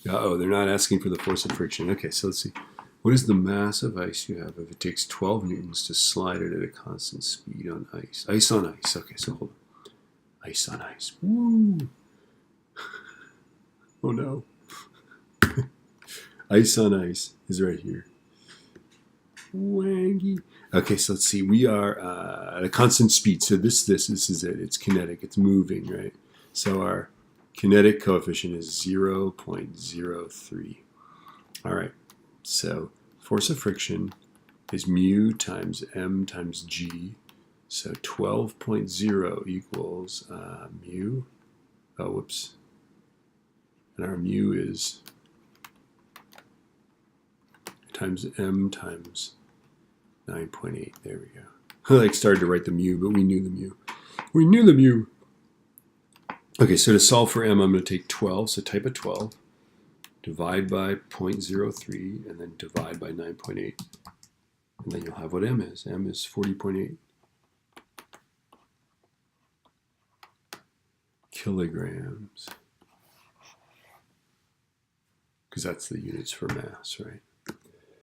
Uh-oh, they're not asking for the force of friction. Okay, so let's see. What is the mass of ice you have if it takes 12 newtons to slide it at a constant speed on ice? Ice on ice. Okay, so hold on. Ice on ice. Woo! Oh no. Ice on ice is right here. Wangy. Okay, so let's see. We are at a constant speed. So this is it. It's kinetic. It's moving, right? So our kinetic coefficient is 0.03. All right. So force of friction is mu times m times g. So 12.0 equals mu. Oh, whoops. And our mu is times m times 9.8. There we go. I like started to write the mu, but we knew the mu. We knew the mu. Okay, so to solve for m, I'm going to take 12. So type of 12. Divide by 0.03, and then divide by 9.8. And then you'll have what m is. M is 40.8 kilograms. Because that's the units for mass, right?